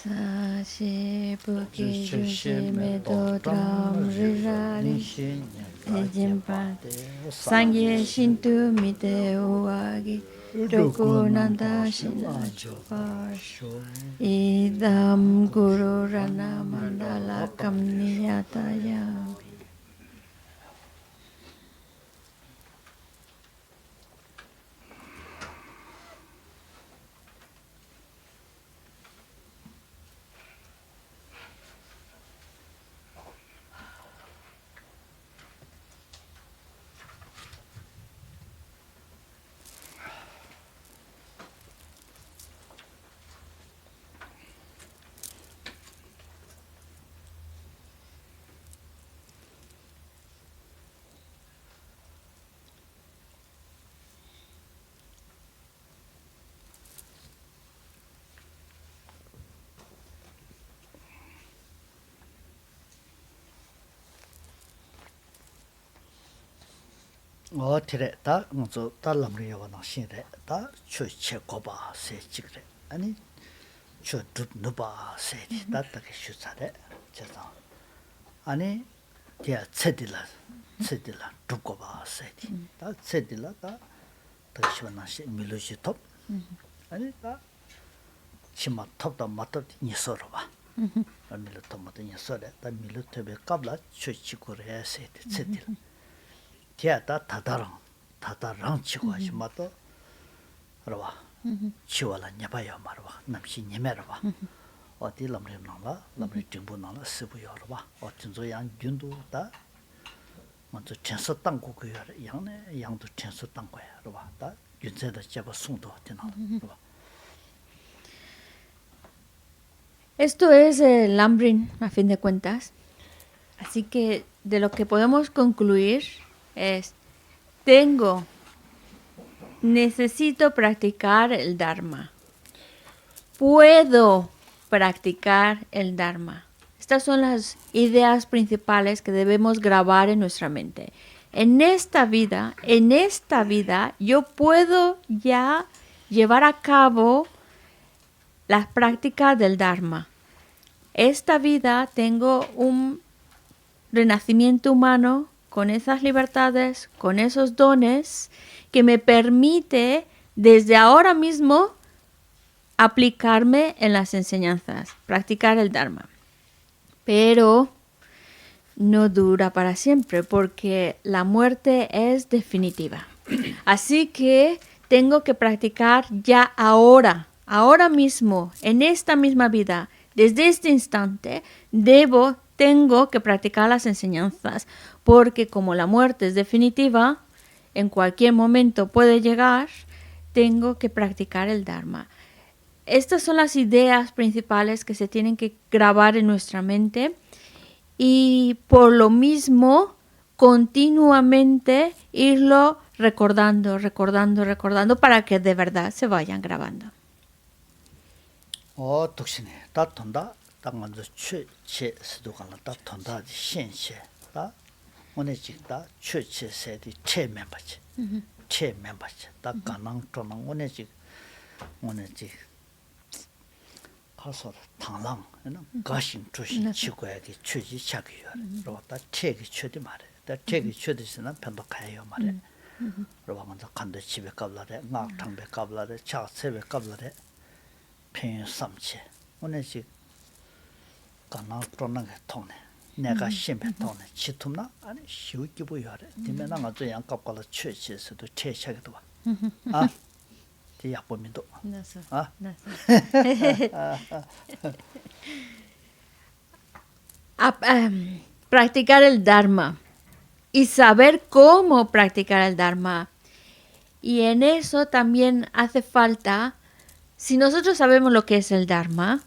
Sashi Puki Jushi Medo Dram Rirari Ejimpa Sangye Shintu Mite Uwagi Doku Nanda Shinachupa Idam Guru Rana Mandala Kamniyataya. tire ta ngzo ta lamri yawa na shin re ta chu che goba se chig re ani chu dup nuba se di ta ta ke shu sa re che sa ani dia cedila dup goba se di ta cedila ta ta shi na shi milu ji top ani ta chima top da matop ni so ro ba milu top ma ni so re ta milu tebe kabla chu chi ko re se di cedila tiada tadarang chiwa shimato rawa chiwa la nyabaya marwa namshi nyemerwa oti lamri nangla lamri jingbu nangla sibu yorwa oti nzo yang gyundu da manzo chenso tanggu kuyo yang du chenso tanggu ya rawa da gyunze da jeba sungdo oti nangla rawa. Esto es el Lamrim, a fin de cuentas. Así que de lo que podemos concluir es, necesito practicar el Dharma. Puedo practicar el Dharma. Estas son las ideas principales que debemos grabar en nuestra mente. En esta vida, yo puedo ya llevar a cabo las prácticas del Dharma. Esta vida tengo un renacimiento humano con esas libertades, con esos dones, que me permite desde ahora mismo aplicarme en las enseñanzas, practicar el Dharma. Pero no dura para siempre porque la muerte es definitiva. Así que tengo que practicar ya ahora mismo, en esta misma vida, desde este instante, tengo que practicar las enseñanzas, porque como la muerte es definitiva, en cualquier momento puede llegar, tengo que practicar el Dharma. Estas son las ideas principales que se tienen que grabar en nuestra mente y por lo mismo continuamente irlo recordando para que de verdad se vayan grabando. 당한저 최체 수도관라 다 돈다지 현실 다 오네직다 최체세디 체멤버지 체멤버지 다 가능 또는 오네직 가서 당랑 가신 조신 지구에게 최지 차기요 로다 체기 최디 말해 다 체기 최디스는 편도 가요 말해 로바 먼저 간도 집에 갑라래 막탕배 갑라래 차세배 갑라래 편 삼체 오네직 가나 그러는게 통네 내가 심해 통네 치tum나 아니 쉬우기 보여래 되면 나가 저 양갑깔로 최치에서도 최샤기도 봐 뒤약 보면도 practicar el Dharma y saber cómo practicar el Dharma. Y en eso también hace falta, si nosotros sabemos lo que es el Dharma,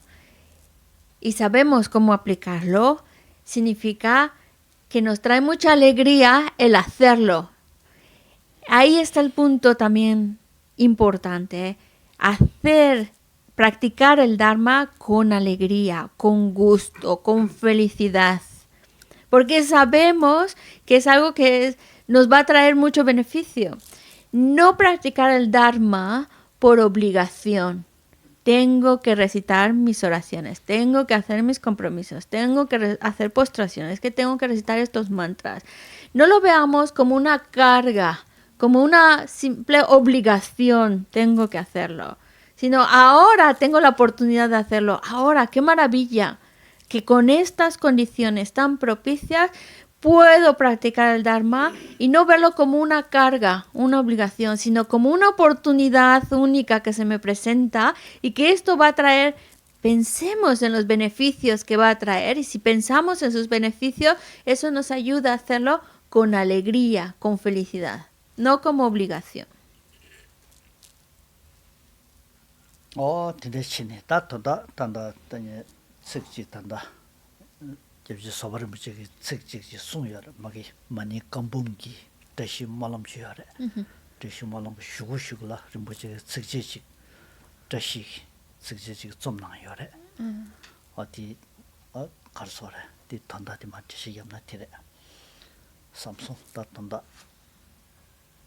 y sabemos cómo aplicarlo, significa que nos trae mucha alegría el hacerlo. Ahí está el punto también importante, practicar el Dharma con alegría, con gusto, con felicidad. Porque sabemos que es algo que nos va a traer mucho beneficio. No practicar el Dharma por obligación, tengo que recitar mis oraciones, tengo que hacer mis compromisos, tengo que hacer postraciones, que tengo que recitar estos mantras. No lo veamos como una carga, como una simple obligación, tengo que hacerlo, sino ahora tengo la oportunidad de hacerlo, ahora, qué maravilla, que con estas condiciones tan propicias puedo practicar el Dharma y no verlo como una carga, una obligación, sino como una oportunidad única que se me presenta y que esto va a traer, pensemos en los beneficios que va a traer y si pensamos en sus beneficios, eso nos ayuda a hacerlo con alegría, con felicidad, no como obligación. 근데 신이 따뜻다 단다 단에 색지 단다 저기 소바를 무지개 색지 송여라 막이 많이 감봉기 대시 말람 지어래 대시 말람 슈구슈구라 좀 무지개 색지 대시 색지 좀 나요래 어디 가르소래 디 단다디 맞지 염나 티래 삼성 따뜻다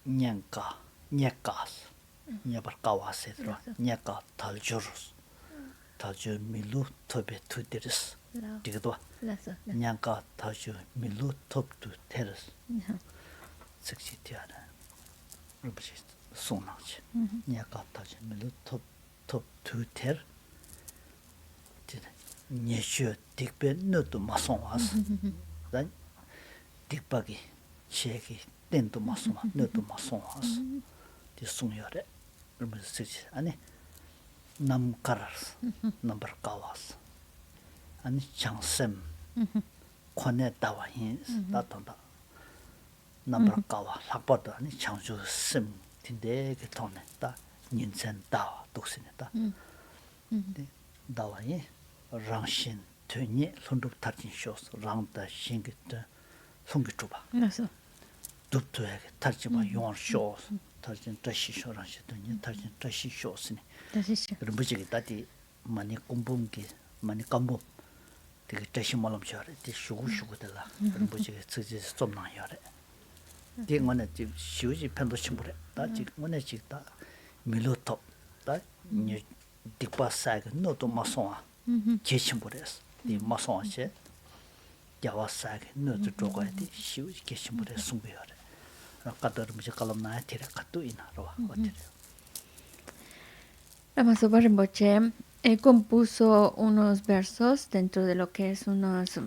냥까 냐까스 냐바까와세드라 냐까 달주르스 달주 밀루 토베 투데르스 디가도 냥까 달주 밀루 톱투 테르스 섹시티아나 루브시 송나치 냐까 달주 밀루 톱투 테르 디네 녀슈 딕베 너도 마송와스 단 딕바기 셰기 덴도 마송와 너도 마송와스 디 송여레 그러면서 아니 남카라스 넘버 가와스 아니 장샘 권에 다와인 나던다 넘버 가와 학버도 아니 장주 심 딘데 그 돈에 다 인생 다와 독신에다 다와인 랑신 되니 손도 타진 쇼스 랑다 싱기트 송기 줘봐 그래서 독도에게 탈지마 용어 쇼스 탈진 다시 쇼라시더니 탈진 다시 쇼스니 그런 무지개 다디 많이 공부기 많이 감보 되게 다시 말람 쇼래 디 슈구슈구들라 그런 무지개 쓰지 좀 나요래 디고는 지 쉬우지 편도 심부래 다지 오늘 지다 밀로톱 다니 딕바사가 너도 마송아 계심부래스 디 마송아시 야와사가 너도 쪼가디 쉬우지 계심부래 숨겨래 Ramasopa Rinpoche compuso unos versos dentro de lo que es unos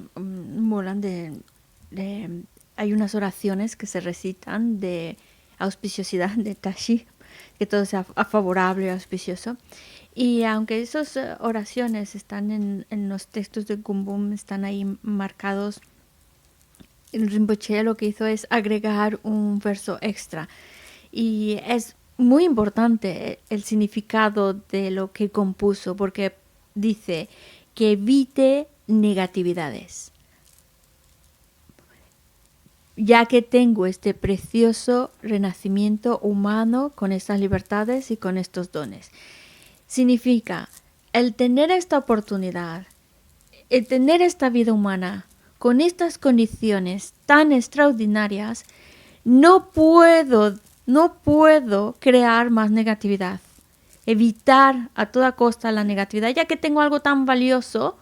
hay unas oraciones que se recitan de auspiciosidad de Tashi, que todo sea favorable y auspicioso. Y aunque esas oraciones están en los textos de Kumbum, están ahí marcados, el Rinpoche lo que hizo es agregar un verso extra. Y es muy importante el significado de lo que compuso, porque dice que evite negatividades. Ya que tengo este precioso renacimiento humano con estas libertades y con estos dones. Significa, el tener esta oportunidad, el tener esta vida humana, con estas condiciones tan extraordinarias, no puedo crear más negatividad. Evitar a toda costa la negatividad. Ya que tengo algo tan valioso,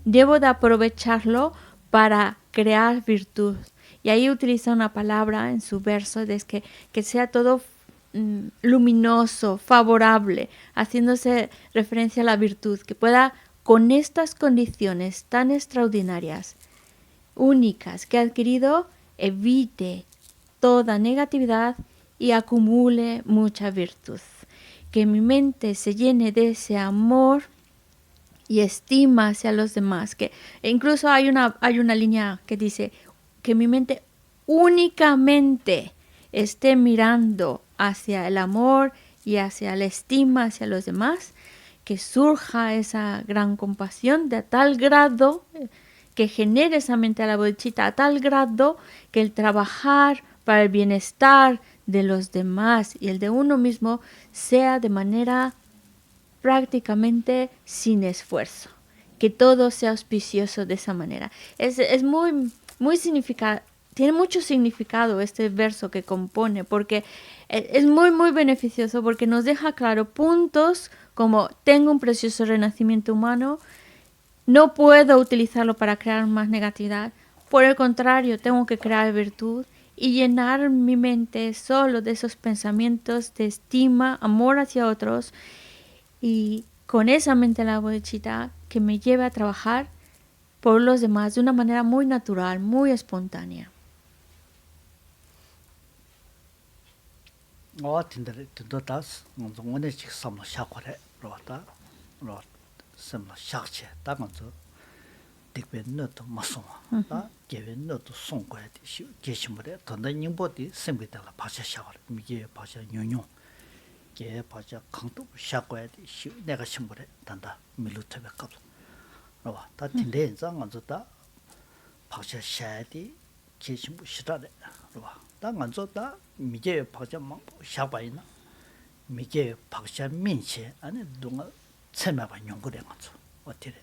debo de aprovecharlo para crear virtud. Y ahí utiliza una palabra en su verso, es que sea todo luminoso, favorable, haciéndose referencia a la virtud, que pueda, con estas condiciones tan extraordinarias, únicas que ha adquirido, evite toda negatividad y acumule mucha virtud. Que mi mente se llene de ese amor y estima hacia los demás. Que incluso hay una línea que dice que mi mente únicamente esté mirando hacia el amor y hacia la estima hacia los demás, que surja esa gran compasión de tal grado que genere esa mente a la bodhicitta a tal grado que el trabajar para el bienestar de los demás y el de uno mismo sea de manera prácticamente sin esfuerzo, que todo sea auspicioso de esa manera. Es muy significativo, tiene mucho significado este verso que compone, porque Es muy, muy beneficioso porque nos deja claro puntos como tengo un precioso renacimiento humano, no puedo utilizarlo para crear más negatividad. Por el contrario, tengo que crear virtud y llenar mi mente solo de esos pensamientos de estima, amor hacia otros y con esa mente la bodhicitta que me lleve a trabajar por los demás de una manera muy natural, muy espontánea. tinda das ngone chik samla shakore rota ro samla shakche ta ngonzo dikbe no to masoma ta gebe no to songkwa de shi geshimure tonda ningbo di sembe da la pasha shakore miye pasha nyonyo ge pasha kangto shakwa de shi 내가 심부래 단다 밀루트베 갑 ro ta tinda zang ngonzo ta pasha shadi geshimbu shirare ro 다 간조다 미제 박자 막 샤바이나 미제 박자 민체 안에 동아 체마바 연구래 가지고 어때래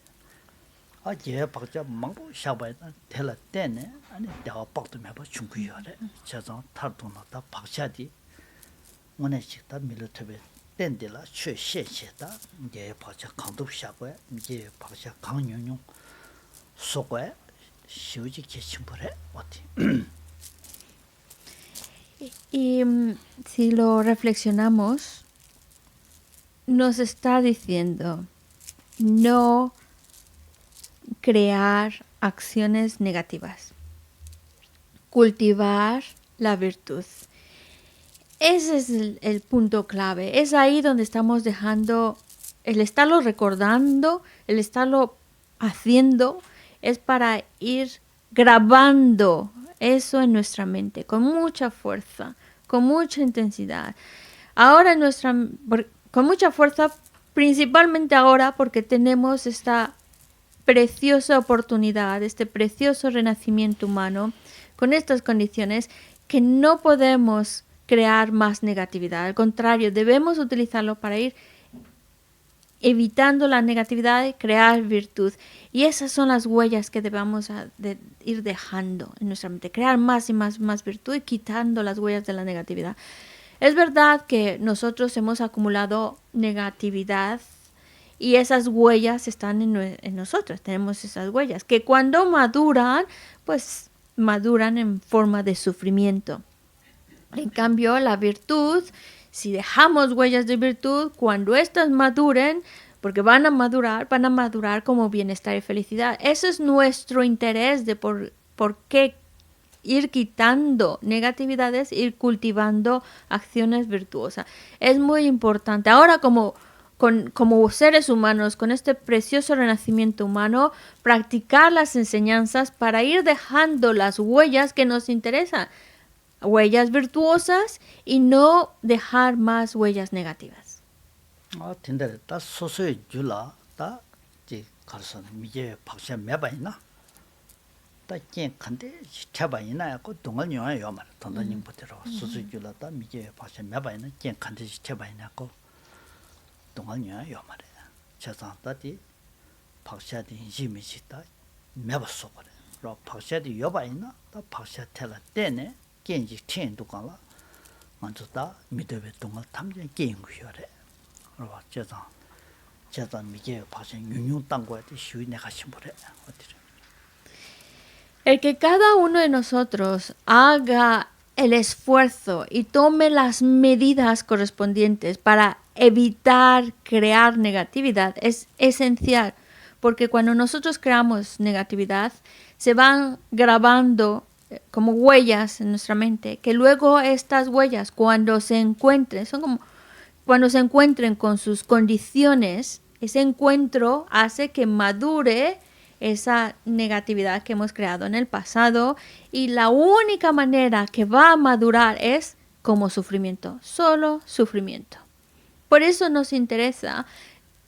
아제 박자 막 샤바이나 텔라 때네 아니 내가 박도 매바 중구여래 저장 탈도나다 박샤디 원해식다 밀르트베 땐데라 최셰셰다 이제 박자 강도 샤바야 미제 박자 강용용 속에 시우지 계신부래 어때 Y si lo reflexionamos, nos está diciendo no crear acciones negativas, cultivar la virtud. Ese es el punto clave. Es ahí donde estamos dejando, el estarlo recordando, el estarlo haciendo, es para ir grabando eso en nuestra mente, con mucha fuerza, con mucha intensidad. Ahora con mucha fuerza, principalmente ahora porque tenemos esta preciosa oportunidad, este precioso renacimiento humano, con estas condiciones que no podemos crear más negatividad. Al contrario, debemos utilizarlo para ir evitando la negatividad y crear virtud. Y esas son las huellas que debemos ir dejando en nuestra mente. Crear más y más virtud y quitando las huellas de la negatividad. Es verdad que nosotros hemos acumulado negatividad y esas huellas están en nosotros. Tenemos esas huellas que cuando maduran, pues maduran en forma de sufrimiento. En cambio, la virtud, si dejamos huellas de virtud, cuando éstas maduren, porque van a madurar como bienestar y felicidad. Ese es nuestro interés de por qué ir quitando negatividades, ir cultivando acciones virtuosas. Es muy importante. Ahora como seres humanos, con este precioso renacimiento humano, practicar las enseñanzas para ir dejando las huellas que nos interesan. Huellas virtuosas y no dejar más huellas negativas. tinda 다 소소의 줄라 다 지 가서 미제 박샤 매바이나 다께 간데 차바이나 고 동을 요요 말 돈다님 버터로 소소의 줄라 다 미제 박샤 매바이나 께 간데 차바이나 고 동을 요요 말에 자산다디 박샤디 인지미시다 매버서 버려 로 박샤디 요바이나 다 박샤 텔라 때네 겐지 텐도 가라 먼저다 미드베 동을 탐전 게임구여래 El que cada uno de nosotros haga el esfuerzo y tome las medidas correspondientes para evitar crear negatividad es esencial, porque cuando nosotros creamos negatividad se van grabando como huellas en nuestra mente, que luego estas huellas cuando se encuentren son como cuando se encuentren con sus condiciones, ese encuentro hace que madure esa negatividad que hemos creado en el pasado y la única manera que va a madurar es como sufrimiento, solo sufrimiento. Por eso nos interesa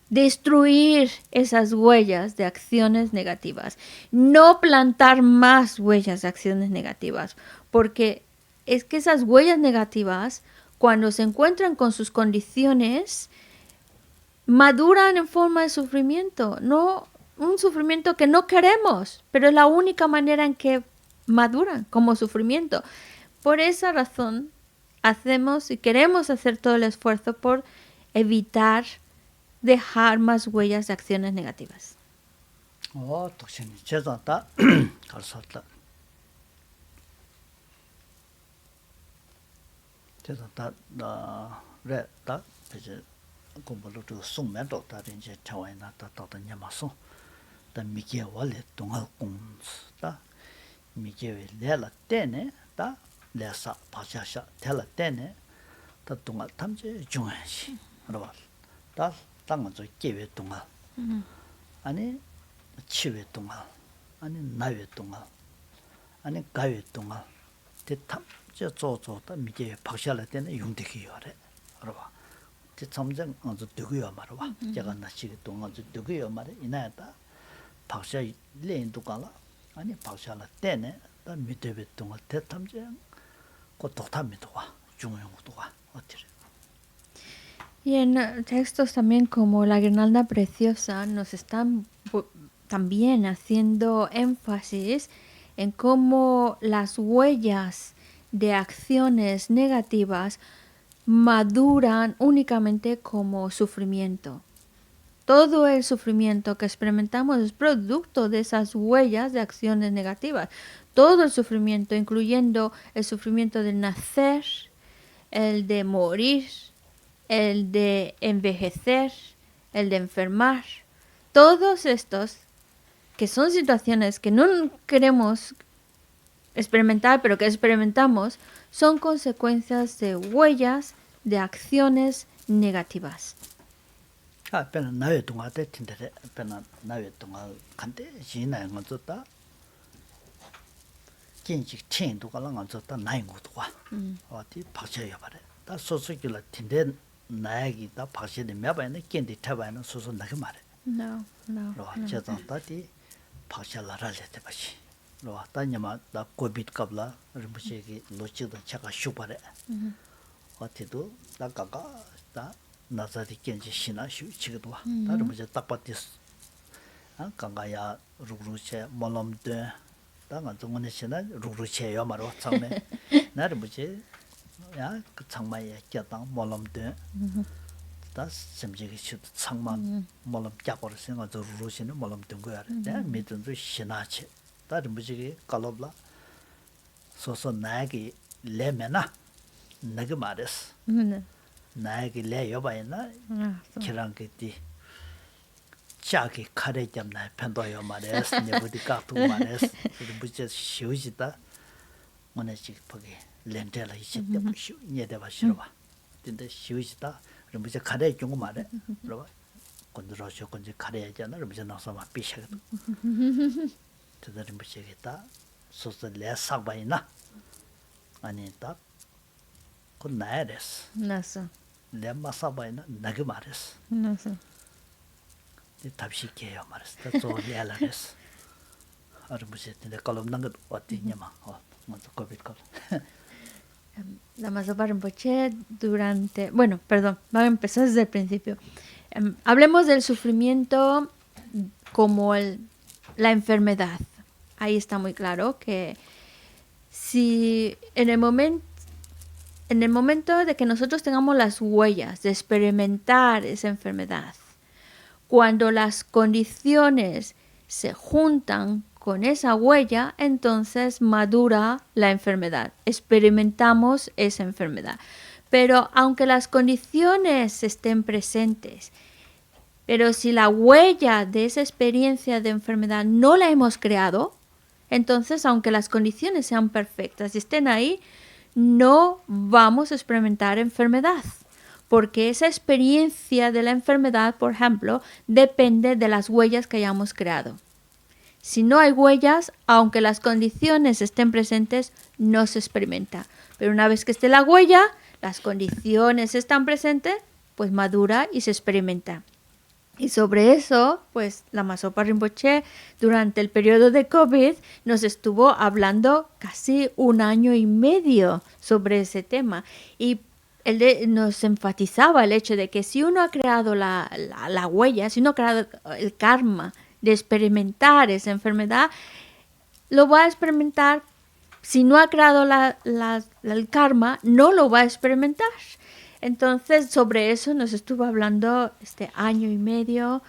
destruir esas huellas de acciones negativas, no plantar más huellas de acciones negativas, porque es que esas huellas negativas cuando se encuentran con sus condiciones, maduran en forma de sufrimiento, no un sufrimiento que no queremos, pero es la única manera en que maduran como sufrimiento. Por esa razón hacemos y queremos hacer todo el esfuerzo por evitar dejar más huellas de acciones negativas. 독신이 제자다 가르쳤다. 제자다 나래다 이제 공부를 좀 송면도 다 이제 차와이나 다다 냐마소 다 미게 원래 동할 공스다 미게 레라 때네 다 레사 파샤샤 텔라 때네 다 동할 탐제 중요시 알아봐 다 땅은 저 계획 동할 아니 치외 동안 아니 나외 동안 아니 가외 동안 대탐 저 조조다 미게 박샤라 때는 용되기요래 알아봐 제 점점 어저 되고요 말아봐 제가 나시기 동안 저 되고요 말에 이나다 박샤 레인도 가라 아니 박샤라 때네 다 미대베 동안 대탐제 그 독탐미도 와 중요한 것도 와 어떻게 Y en textos también como La Guirnalda Preciosa nos están también haciendo énfasis en cómo las huellas de acciones negativas maduran únicamente como sufrimiento. Todo el sufrimiento que experimentamos es producto de esas huellas de acciones negativas. Todo el sufrimiento, incluyendo el sufrimiento de nacer, el de morir, el de envejecer, el de enfermar. Todos estos que son situaciones que no queremos experimentar, pero que experimentamos, son consecuencias de huellas de acciones negativas. pena nawe tunga te tindere pena nawe tunga kante jina nga zota kinji chen du kala nga zota nai ngu tuwa ati paksha ya bare ta soso kila tinde naagi ta paksha de meba ne kendi taba na soso nagi mare No. ro che ta ti paksha la ra le te bashi ro ta nyama da covid kabla rimbuche ki lochi da chaka shu bare ati do da kaka ta 나자디 견지 신나 쉬치기도 와. 다른 문제 딱 받듯. 강가야 루루체 몰롬데 당한 정원에 신나 루루체요 말로 처음에. 나를 뭐지? 야그 창마에 꼈다 몰롬데. 다 심지기 쉬 창만 몰롬 잡고를 생각 저 루루체는 몰롬 된 거야. 내가 믿은 줄 신나치. 다른 문제기 깔로블라. 소소 나기 레메나. 나게 말했어. 나에게 내 여봐이나 키랑게티 자기 카레 잡나 편도요 말했어 내부디 까도 말했어 우리 부재 쉬우지다 뭐네지 보기 렌텔라 이시대 쉬 녀대 봐시러 봐 근데 쉬우지다 우리 부재 카레 준 거 말해 그러봐 건드러셔 건지 카레잖아 우리 부재 나서 막 비셔도 저들은 부재겠다 소소 레삭 바이나 아니다 그 나야레스 나서. 렘마사바이나 나게 말했어. 나서. 이 답시게요 말했어. 저리 알아랬어. 아르무시한테 columna 것 어디냐마. 먼저 covid 걸. La Mazopa Rinpoche durante... Bueno, perdón, vamos a empezar desde el principio. Hablemos del sufrimiento como la enfermedad. Ahí está muy claro que si en el momento de que nosotros tengamos las huellas de experimentar esa enfermedad, cuando las condiciones se juntan con esa huella, entonces madura la enfermedad. Experimentamos esa enfermedad. Pero aunque las condiciones estén presentes, pero si la huella de esa experiencia de enfermedad no la hemos creado, entonces aunque las condiciones sean perfectas y estén ahí, no vamos a experimentar enfermedad, porque esa experiencia de la enfermedad, por ejemplo, depende de las huellas que hayamos creado. Si no hay huellas, aunque las condiciones estén presentes, no se experimenta. Pero una vez que esté la huella, las condiciones están presentes, pues madura y se experimenta. Y sobre eso, pues la Mazopa Rinpoche durante el periodo de COVID nos estuvo hablando casi 1 año y medio sobre ese tema. Y él nos enfatizaba el hecho de que si uno ha creado la huella, si uno ha creado el karma de experimentar esa enfermedad, lo va a experimentar si no ha creado el karma, no lo va a experimentar. Entonces, sobre eso nos estuvo hablando este año y medio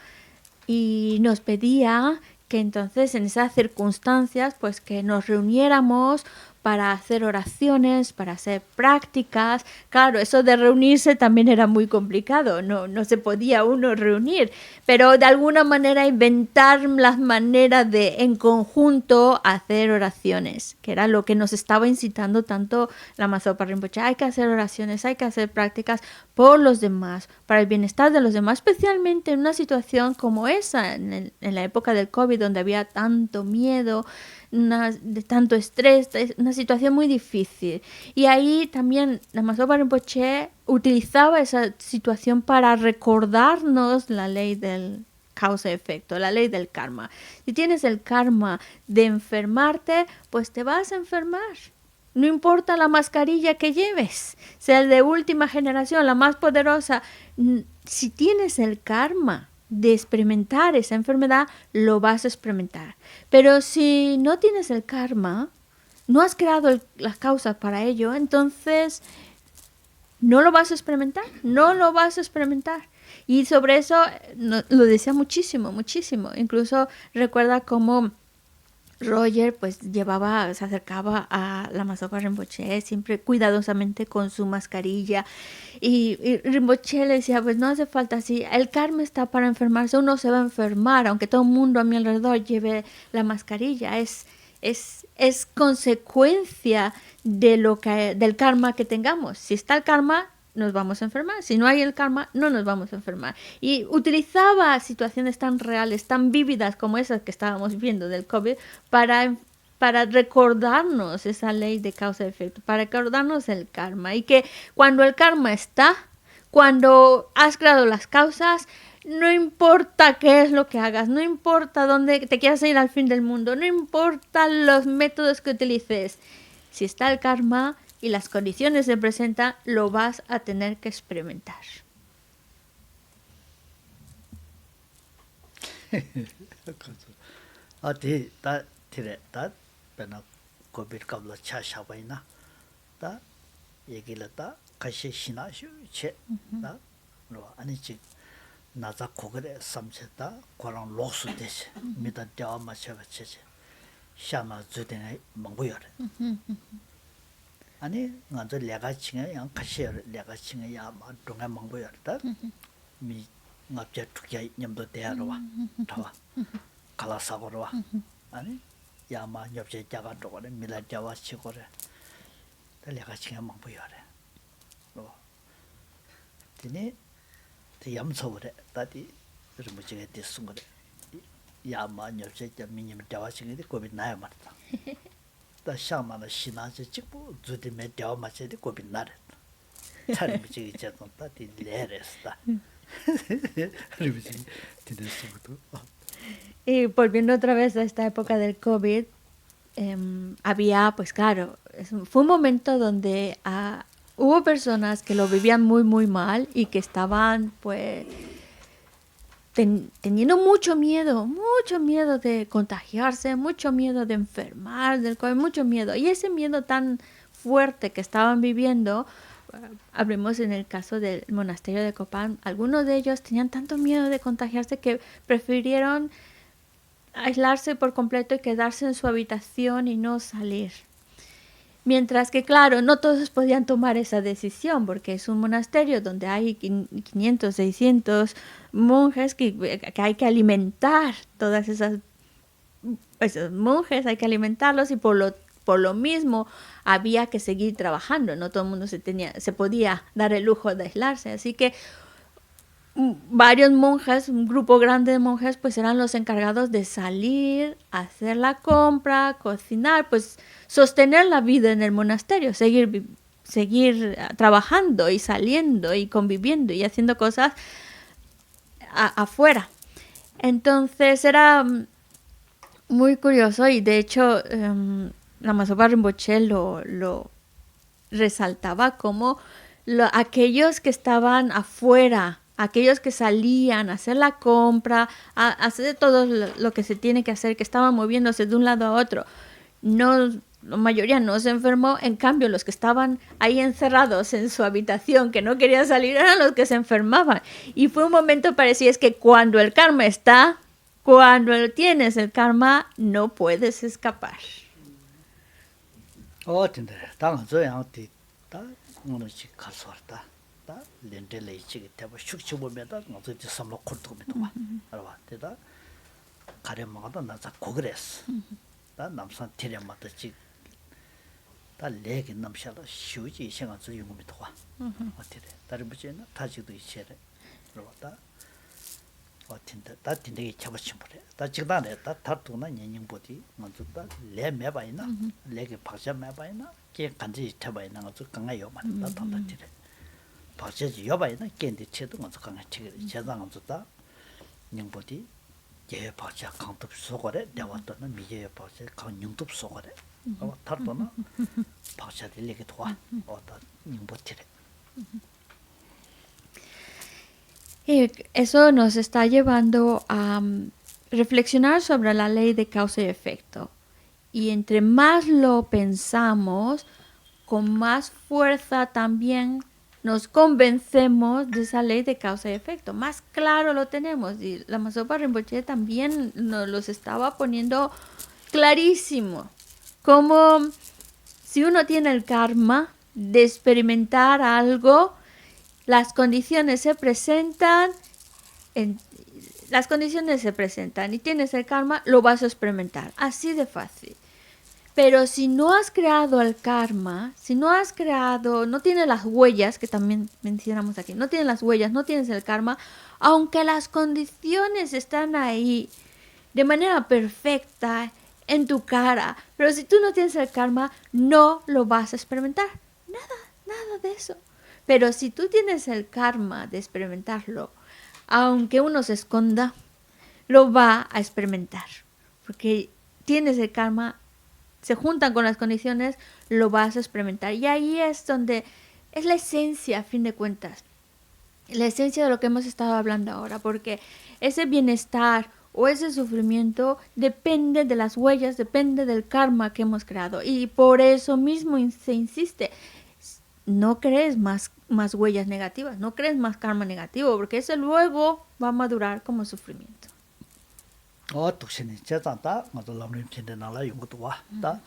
y nos pedía que entonces en esas circunstancias, pues que nos reuniéramos para hacer oraciones, para hacer prácticas. Claro, eso de reunirse también era muy complicado, no se podía uno reunir, pero de alguna manera inventar las maneras de en conjunto hacer oraciones, que era lo que nos estaba incitando tanto Lama Zopa Rinpoche. Hay que hacer oraciones, hay que hacer prácticas por los demás, para el bienestar de los demás, especialmente en una situación como esa, en la época del COVID, donde había tanto miedo, de tanto estrés, una situación muy difícil. Y ahí también Lama Zopa Rinpoche utilizaba esa situación para recordarnos la ley del causa-efecto, la ley del karma. Si tienes el karma de enfermarte, pues te vas a enfermar. No importa la mascarilla que lleves, sea el de última generación, la más poderosa. Si tienes el karma de experimentar esa enfermedad, lo vas a experimentar. Pero si no tienes el karma, no has creado las causas para ello, entonces no lo vas a experimentar, no lo vas a experimentar. Y sobre eso lo decía muchísimo, muchísimo. Incluso recuerda cómo Roger pues se acercaba a Lama Zopa Rinpoche siempre cuidadosamente con su mascarilla y Rinpoche le decía, pues no hace falta, si el karma está para enfermarse, uno se va a enfermar, aunque todo el mundo a mi alrededor lleve la mascarilla, es consecuencia de del karma que tengamos. Si está el karma, nos vamos a enfermar. Si no hay el karma, no nos vamos a enfermar. Y utilizaba situaciones tan reales, tan vívidas como esas que estábamos viendo del COVID para recordarnos esa ley de causa-efecto, para recordarnos el karma. Y que cuando el karma está, cuando has creado las causas, no importa qué es lo que hagas, no importa dónde te quieras ir al fin del mundo, no importa los métodos que utilices. Si está el karma y las condiciones se presentan, lo vas a tener que experimentar. Pena COVID kabla cha shabaina ta yegila ta kashi shina shu che ta lo ani chi naza kogre samche ta korang loksu deche mida dewa ma cheba cheche shama zudene manguyore 아니 ngazo lega chinga yang kashi lega chinga ya ma dunga mangbo yarda mi ngapje tukya nyamdo dearwa tawa kala sagorwa 아니 ya ma nyapje jaga dogore mila jawa chigore lega chinga mangbo yare 로 tini te yamsore tadi rumujige desungore ya ma nyapje minim jawa chinga de covid na marta 다 샤마나 시나지 찍고 주디메 대화 마치디 고빈나래 차리미지 이제도 다디 레레스다 리비지 티데스부터 Y volviendo otra vez a esta época del COVID, había, pues claro, fue un momento donde hubo personas que lo vivían muy, muy mal y que estaban, pues, teniendo mucho miedo de contagiarse, mucho miedo de enfermar del COVID, mucho miedo. Y ese miedo tan fuerte que estaban viviendo, hablemos en el caso del monasterio de Copán, algunos de ellos tenían tanto miedo de contagiarse que prefirieron aislarse por completo y quedarse en su habitación y no salir. Mientras que, claro, no todos podían tomar esa decisión porque es un monasterio donde hay 500, 600 monjes que hay que alimentar, todas esos monjes hay que alimentarlos y por lo mismo había que seguir trabajando, no todo el mundo se podía dar el lujo de aislarse, así que varios monjes, un grupo grande de monjes, pues eran los encargados de salir, hacer la compra, cocinar, pues sostener la vida en el monasterio, seguir trabajando y saliendo y conviviendo y haciendo cosas afuera. Entonces era muy curioso y de hecho Lama Zopa Rinpoche lo resaltaba como aquellos que estaban afuera, aquellos que salían a hacer la compra, a hacer todo lo que se tiene que hacer, que estaban moviéndose de un lado a otro, no la mayoría no se enfermó, en cambio los que estaban ahí encerrados en su habitación, que no querían salir, eran los que se enfermaban. Y fue un momento parecido, es que cuando el karma está, cuando tienes el karma, no puedes escapar. 근데 당은 저양한테 다 오늘 지 가서 왔다. 다 렌델레 이치게 대고 슉슉 보면다 어제 삼로 콜도면도 와. 알아. 대다 가려마다 나자 고그랬어. 다 남산 티레마다 지다 레게 남샤다 휴지 생각 저 용음이 와. 어때? 다른 부지나 다지도 이체래. 그러다 어틴데 다 딘데게 잡아친 거래. 다 지금다네 다 다도나 년년보디 먼저 다 레매바이나 레게 박자 매바이나 게 간지 태바이나 어저 강아요 만다 단다티래. 박자지 여바이나 겐디 체도 먼저 강아 체게 제상 먼저다 년보디 예 박자 강도 소거래 내왔더는 미제 박자 강용도 소거래. 다도나 박자들 레게 도와. 어다 년보티래. Y eso nos está llevando a reflexionar sobre la ley de causa y efecto. Y entre más lo pensamos, con más fuerza también nos convencemos de esa ley de causa y efecto. Más claro lo tenemos. Y la Masopa Rinpoche también nos los estaba poniendo clarísimo. Como si uno tiene el karma de experimentar algo, las condiciones se presentan y tienes el karma, lo vas a experimentar. Así de fácil. Pero si no has creado el karma, si no has creado, no tienes las huellas, que también mencionamos aquí, no tienes las huellas, no tienes el karma, aunque las condiciones están ahí de manera perfecta en tu cara, pero si tú no tienes el karma, no lo vas a experimentar. Nada de eso. Pero si tú tienes el karma de experimentarlo, aunque uno se esconda, lo va a experimentar. Porque tienes el karma, se juntan con las condiciones, lo vas a experimentar. Y ahí es donde es la esencia, a fin de cuentas. La esencia de lo que hemos estado hablando ahora. Porque ese bienestar o ese sufrimiento depende de las huellas, depende del karma que hemos creado. Y por eso mismo se insiste. No crees más huellas negativas, no crees más karma negativo, porque ese luego va a madurar como sufrimiento. 독신이 제자다 맞아 남림 텐데나라 용것도 와다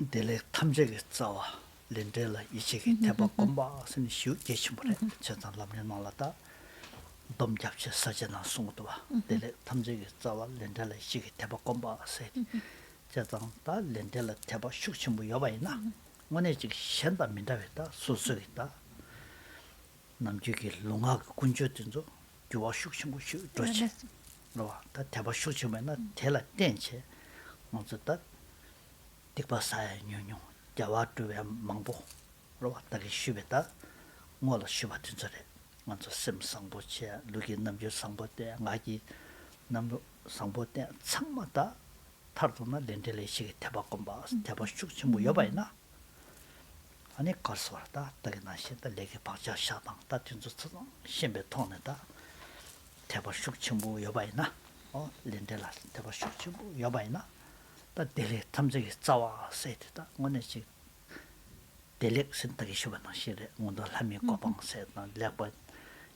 델레 탐적에 싸워 렌델라 이치게 대박 공부 선이 쉬우 계시므래 제자 남림 나라다 dom잡시 사제나 송도 와 델레 탐적에 싸워 렌델라 이치게 대박 공부 세 제자다 렌델라 대박 슉침부 여바이나 원에 지금 현다 민다했다 수수있다 남주기 롱학 군주든도 교와 슉침부 쉬우 좋지 로, 다 대박 쇼치면은 대라 땡체. 먼저다 딕바사야 뉴뉴. 자와트에 망보. 로, 다기 쉬베다. 뭐로 쉬바든 저래. 먼저 셈상보체 루기 남주 상보때 나기 남주 상보때 참마다 타르도나 렌델레시게 대박 공부. 대박 쇼치 뭐 여바이나. 아니 가서 왔다. 다기 나시다 레게 박자 샤당. 다 진주처럼 신배 통내다. 대박 숙침부 여바이나 렌델라 대박 숙침부 여바이나 다 델레 탐적이 자와 세트다 원에지 델렉 센터기 쇼바나 시레 온도 함이 고방 세트나 레바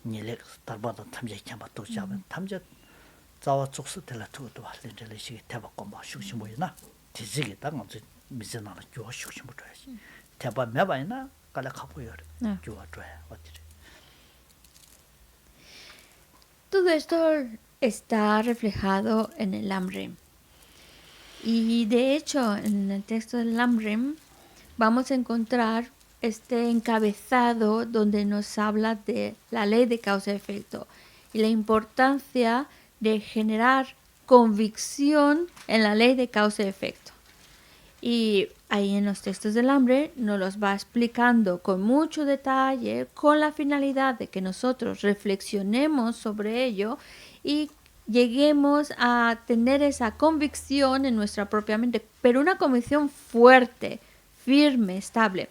니렉 달바다 탐적이 참바 또 잡은 탐적 자와 쪽스 델라 투도 렌델레시 대박 공부 숙침부이나 디지기다 먼저 미제나라 교 숙침부 줘야지 대박 매바이나 깔라 가보여 교와 줘야 어디래 Todo esto está reflejado en el Lamrim. Y de hecho, en el texto del Lamrim vamos a encontrar este encabezado donde nos habla de la ley de causa y efecto y la importancia de generar convicción en la ley de causa y efecto. Y ahí en los textos del hambre nos los va explicando con mucho detalle, con la finalidad de que nosotros reflexionemos sobre ello y lleguemos a tener esa convicción en nuestra propia mente, pero una convicción fuerte, firme, estable.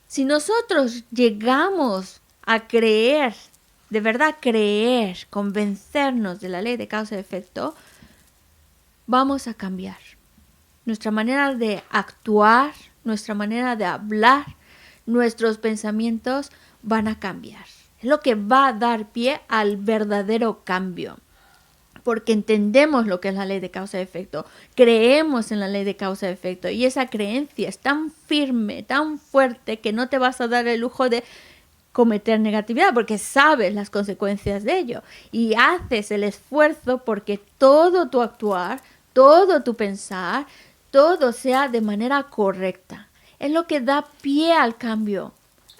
Si nosotros llegamos a creer, de verdad creer, convencernos de la ley de causa y efecto, vamos a cambiar. nuestra manera de actuar, nuestra manera de hablar, nuestros pensamientos van a cambiar. Es lo que va a dar pie al verdadero cambio. Porque entendemos lo que es la ley de causa y efecto, creemos en la ley de causa y efecto, y esa creencia es tan firme, tan fuerte, que no te vas a dar el lujo de cometer negatividad, porque sabes las consecuencias de ello, y haces el esfuerzo porque todo tu actuar, todo tu pensar, todo sea de manera correcta. Es lo que da pie al cambio,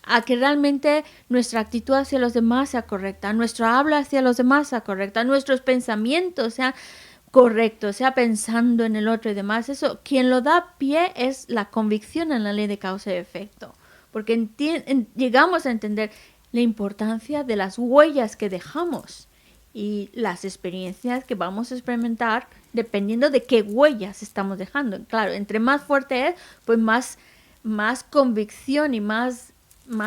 a que realmente nuestra actitud hacia los demás sea correcta, nuestra habla hacia los demás sea correcta, nuestros pensamientos sean correctos, sea pensando en el otro y demás. Eso, quien lo da pie es la convicción en la ley de causa y efecto, porque llegamos a entender la importancia de las huellas que dejamos y las experiencias que vamos a experimentar dependiendo de qué huellas estamos dejando. Claro, entre más fuerte es, pues más convicción y más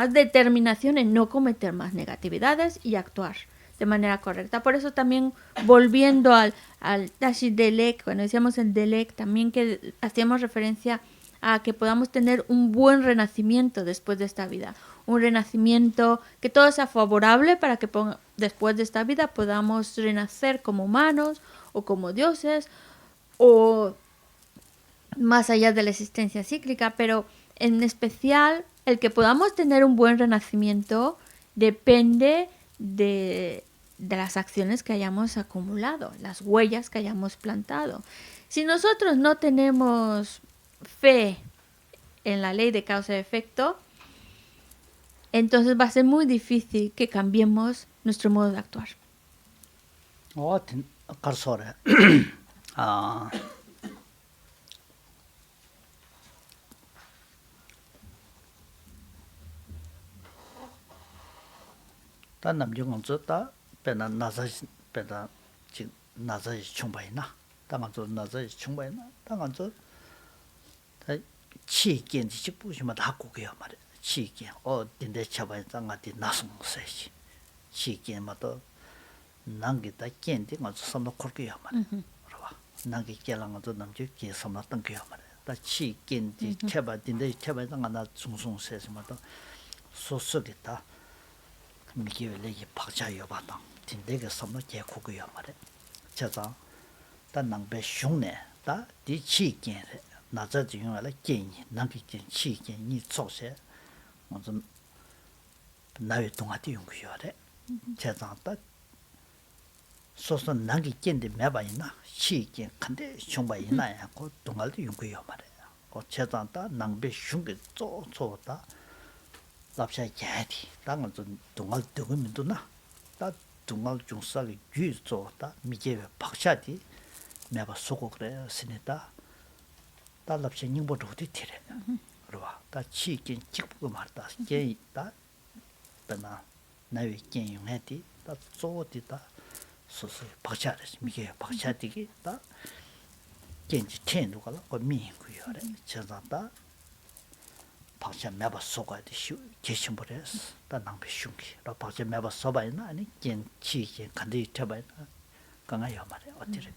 determinación en no cometer más negatividades y actuar de manera correcta. Por eso también, volviendo al Dashi Delek, cuando decíamos el Delek, también que hacíamos referencia a que podamos tener un buen renacimiento después de esta vida. Un renacimiento que todo sea favorable para que después de esta vida podamos renacer como humanos o como dioses o más allá de la existencia cíclica, pero en especial el que podamos tener un buen renacimiento depende de las acciones que hayamos acumulado, las huellas que hayamos plantado. Si nosotros no tenemos fe en la ley de causa y efecto, entonces va a ser muy difícil que cambiemos nuestro modo de actuar. 다 남중원저 다 배나 나사시 배다 지 나사시 충바이나 다만저 나사시 충바이나 다만저 다 치견지 부시마 다 고게요 말이야. 치견 딘데 차바이 장아디 나송세시 치견마도 난게다 견디 가서 섬노 걸게요 말이야. 그러봐. 난게 깨랑도 남주 게 섬노 던게요 말이야. 다 치견지 차바 딘데 차바이 장아나 중송세시마도 소소겠다. 미기회레기 박자여바당 딘데게 섬노 제코고요 말에 자자 단낭배 흉내 다 디치견 나자지 용알에 견이 남기견 치견이 조세 먼저 나의 동아디 용구요래 자자다 소소 남기견데 매바이나 치견 근데 흉바이나야 고 동아디 용구요 말에 자자다 낭배 흉게 쪼쪼다 납샤 야디 당은 좀 동al 되면도나 다 동al 중사의 규조다 미제 박샤디 내가 소고 그래 스네다 다 납샤 닝보도 되티래 그러봐 다 치긴 찍고 말다 게다 배나 나의 게용해디 다 쪼디다 소소 박샤를 미제 박샤디기 다 겐지 텐도가 그 미구요래 저자다 박자 매바 속아야지 계신버려서 다 낭비 슝기 라 박자 매바 소바이나 아니 겐치게 간데 쳐바이나 강아요 말해 어디래.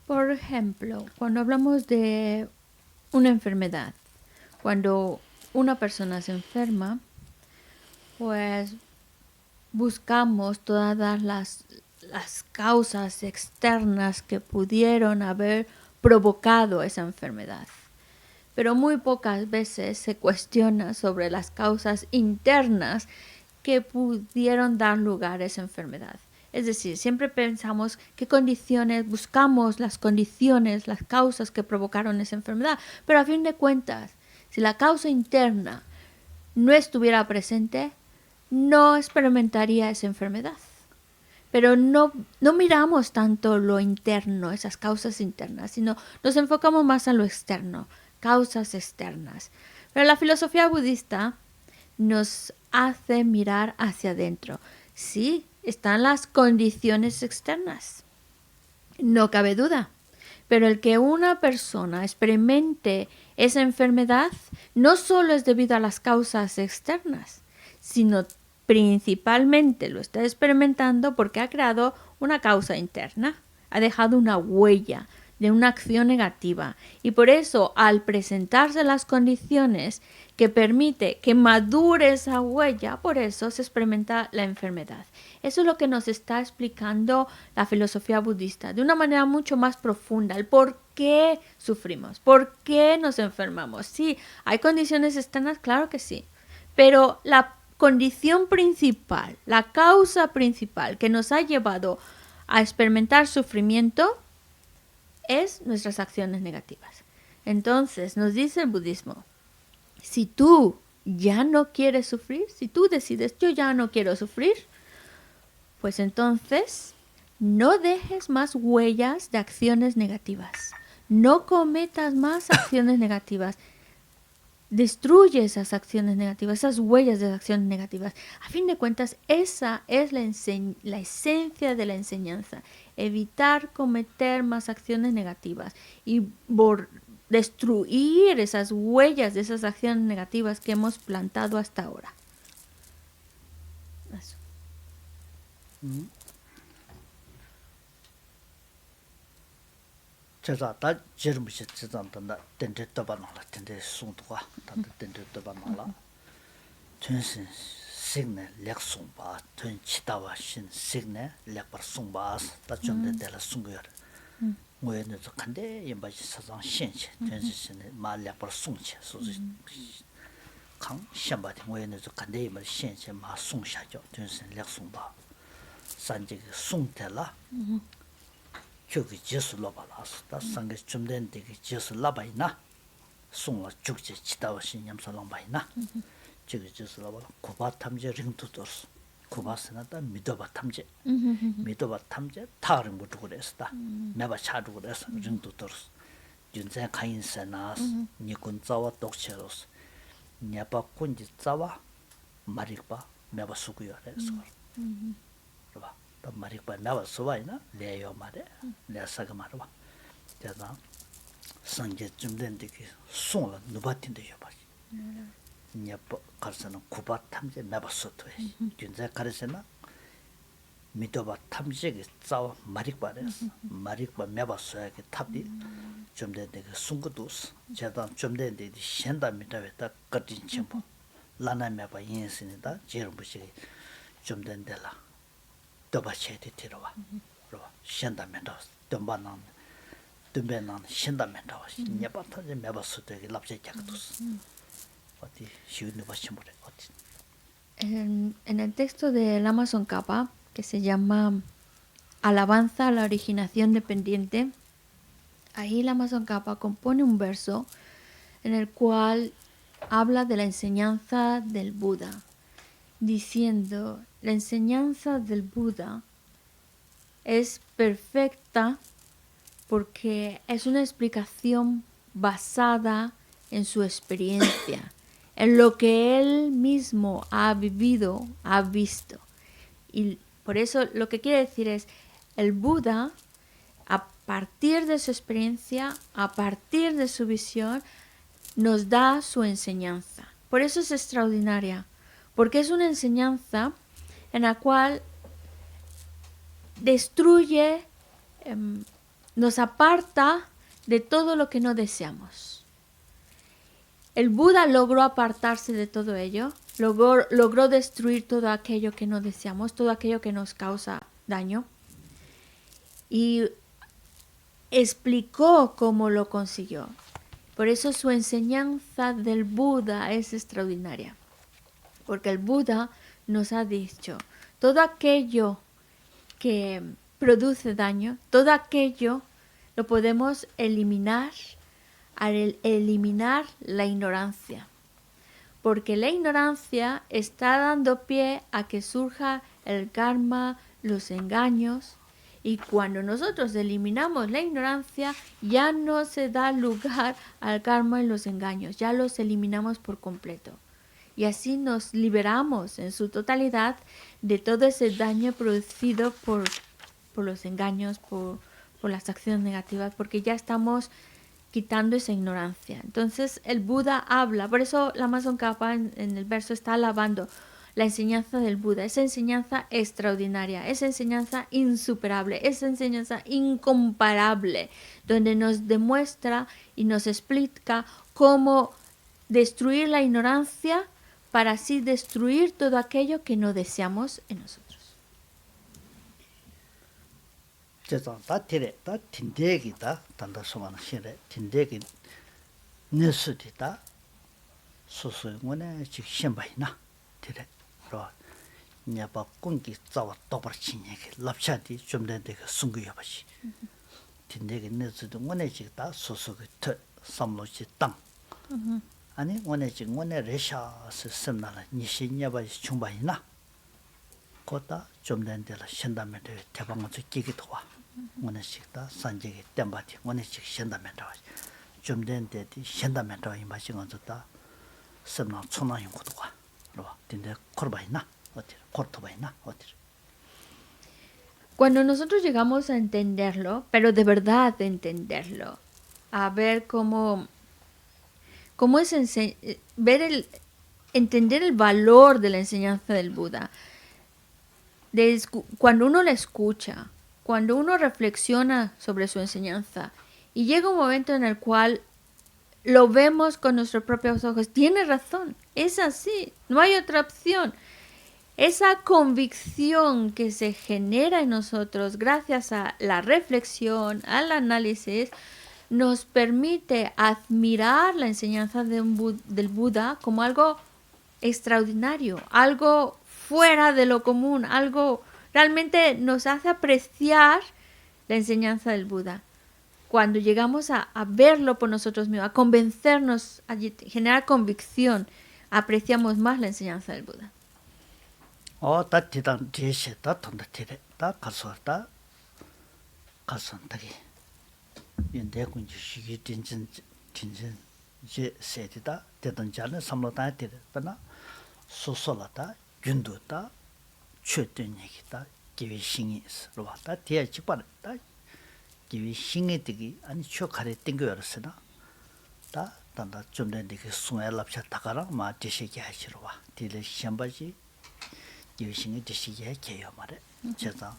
Por ejemplo, cuando hablamos de una enfermedad, cuando una persona se enferma, pues buscamos todas las causas externas que pudieron haber provocado esa enfermedad. Pero muy pocas veces se cuestiona sobre las causas internas que pudieron dar lugar a esa enfermedad. Es decir, siempre pensamos buscamos las condiciones, las causas que provocaron esa enfermedad, pero a fin de cuentas, si la causa interna no estuviera presente, no experimentaría esa enfermedad. Pero no miramos tanto lo interno, esas causas internas, sino nos enfocamos más en lo externo. Causas externas. Pero la filosofía budista nos hace mirar hacia adentro. Sí, están las condiciones externas. No cabe duda. Pero el que una persona experimente esa enfermedad no solo es debido a las causas externas, sino principalmente lo está experimentando porque ha creado una causa interna, ha dejado una huella de una acción negativa. Y por eso, al presentarse las condiciones que permite que madure esa huella, por eso se experimenta la enfermedad. Eso es lo que nos está explicando la filosofía budista de una manera mucho más profunda, el por qué sufrimos, por qué nos enfermamos. Sí, hay condiciones externas, claro que sí, pero la condición principal, la causa principal que nos ha llevado a experimentar sufrimiento es nuestras acciones negativas. Entonces, nos dice el budismo, si tú ya no quieres sufrir, si tú decides yo ya no quiero sufrir, pues entonces no dejes más huellas de acciones negativas. No cometas más acciones negativas. Destruye esas acciones negativas, esas huellas de acciones negativas. A fin de cuentas, esa es la esencia de la enseñanza. Evitar cometer más acciones negativas y destruir esas huellas de esas acciones negativas que hemos plantado hasta ahora. Eso. 제가 다 제르무시 지zan다 텐데 떠바나라 텐데 송도가 단데 텐데 떠바나라 전신 시그널 렉송바 전 치다와 신 시그널 렉버 송바 다 좀데 데라 송고여 뭐에는 저 간데 임바지 사상 신체 전신의 말 렉버 송체 소지 강 샴바디 뭐에는 저 간데 임바 신체 마 송샤죠 전신 렉송바 산지 송텔라 교기 제수 로바라스 다 상게 좀된 되게 제수 라바이나 송어 죽지 치다와 신념설랑 바이나 저기 제수 로바 고바 탐제 링투도스 고바스나다 미도바 탐제 미도바 탐제 타르 못 그랬다 내가 차도 그랬어 링투도스 윤세 카인세나스 니군 자와 독체로스 냐바 군지 자와 마릭바 내가 수고요 그래서 봐 마릭바 나와 소바이나 레요 말에 내사가 말아 제가 상제 좀 된데기 송을 누바틴데 요 봐. 냐빠 가르서는 구바 탐제 나바서도 해. 준자 가르서나 미도바 탐제기 자와 마릭바레스 마릭바 메바서야기 탑디 좀 된데기 송고도스 제가 좀 된데기 현다 미다베다 거진 첨부 라나 메바 인신이다 제르부시 좀 된데라 도바체티 티로와 그러와 신다면도 덤바난 덤베난 신다면도 녀바타제 메바스데기 랍제작도스 어디 쉬는 것이 뭐래 어디 En el texto del Amazon Kappa, que se llama Alabanza a la originación dependiente, ahí el Amazon Kappa compone un verso en el cual habla de la enseñanza del Buda, diciendo, la enseñanza del Buda es perfecta porque es una explicación basada en su experiencia, en lo que él mismo ha vivido, ha visto. Y por eso lo que quiere decir es, el Buda, a partir de su experiencia, a partir de su visión, nos da su enseñanza. Por eso es extraordinaria, porque es una enseñanza en la cual destruye, nos aparta de todo lo que no deseamos. El Buda logró apartarse de todo ello, logró destruir todo aquello que no deseamos, todo aquello que nos causa daño, y explicó cómo lo consiguió. Por eso su enseñanza del Buda es extraordinaria, porque el Buda nos ha dicho, todo aquello que produce daño, todo aquello lo podemos eliminar al eliminar la ignorancia, porque la ignorancia está dando pie a que surja el karma, los engaños, y cuando nosotros eliminamos la ignorancia ya no se da lugar al karma y los engaños, ya los eliminamos por completo. Y así nos liberamos en su totalidad de todo ese daño producido por los engaños, por las acciones negativas, porque ya estamos quitando esa ignorancia. Entonces el Buda habla, por eso la Amazon Kappa en el verso está alabando la enseñanza del Buda, esa enseñanza extraordinaria, esa enseñanza insuperable, esa enseñanza incomparable, donde nos demuestra y nos explica cómo destruir la ignorancia para así destruir todo aquello que no deseamos en nosotros. 제가 다 티레 다 틴데기다 단다 소만은 신레 틴데기 뉴스디다 소소문에 즉 신바이나 티레 로 냐바 공기 자와 똑바치니게 랍샤디 좀 된데 그 숨겨야 봐시 틴데기 뉴스도 문에 즉다 소소그 터 삼로지 땅 아니 원에 즉 원에 레샤스 sem나라 니신냐바 중바이나 거다 좀 된데라 신다면도 대방은 끼기도 와 오늘 식다 산지기 땜바티 오늘 식 신다면도 좀 된데디 신다면도 이 맛이 건졌다 sem나 천나인 것도 와 로 근데 걸바이나 어디 corto바이나 어디 Cuando nosotros llegamos a entenderlo, pero de verdad entenderlo, a ver cómo es entender el valor de la enseñanza del Buda, cuando uno la escucha, cuando uno reflexiona sobre su enseñanza y llega un momento en el cual lo vemos con nuestros propios ojos, tiene razón, es así, no hay otra opción. Esa convicción que se genera en nosotros gracias a la reflexión, al análisis, nos permite admirar la enseñanza del Buda como algo extraordinario, algo fuera de lo común, algo realmente nos hace apreciar la enseñanza del Buda. Cuando llegamos a verlo por nosotros mismos, a convencernos, a generar convicción, apreciamos más la enseñanza del Buda. 다 디단 디시 다 돈다 티레 다 가서다 가선다기 연대 군지 시기 진진 제 세디다 되던 자는 삼로다 되더나 소소라다 균도다 최된 얘기다 기회 신이 있어 왔다 뒤에 직발다 기회 신이 되기 아니 초카레 땡겨였으나 다 단다 좀 된데 그 송에 랍샤 다가랑 마 디시게 하시러 와 뒤에 시험바지 유신이 드시게 해요 말에 제가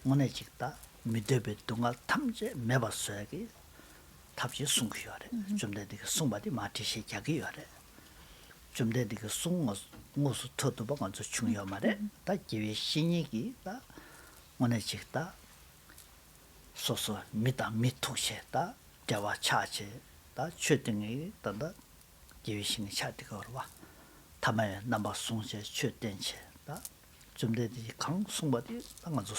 오늘 직다 미드베 동안 탐제 매봤어야기 탑지 숨겨야래 좀 되게 숨바디 마티시 자기야래 좀 되게 숨어 무슨 터도 봐 먼저 중요 말에 다 기회 신이기 다 오늘 직다 소소 미다 미투셰다 대화 차체 다 최등이 단다 기회 신이 차트가 와 타마에 남바 송제 최된체 좀 되지 강 송바디 당가서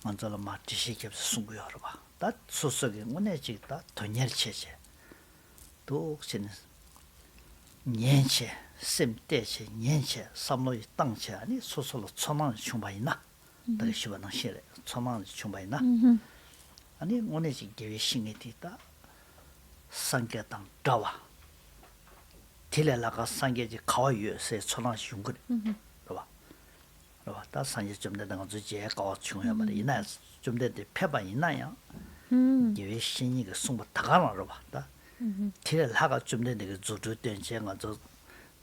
먼저로 마티시게 송고요 봐. 다 소속이 문에 지다 돈열체제. 또 혹시는 년체 셈때체 년체 삼로이 땅체 아니 소소로 천만 충바이나. 더 시원한 시래. 천만 충바이나. 아니 오늘 지 계획 신이 있다. 상계당 가와. 딜레라가 상계지 가와유세 천만 흉그. 다 산지 좀 되는 거 주제 가 중요해 말이 이나 좀 되는데 패반 있나요? 이게 신이가 송부 다가나로 봤다. 티를 하가 좀 되는 그 주주된 제가 저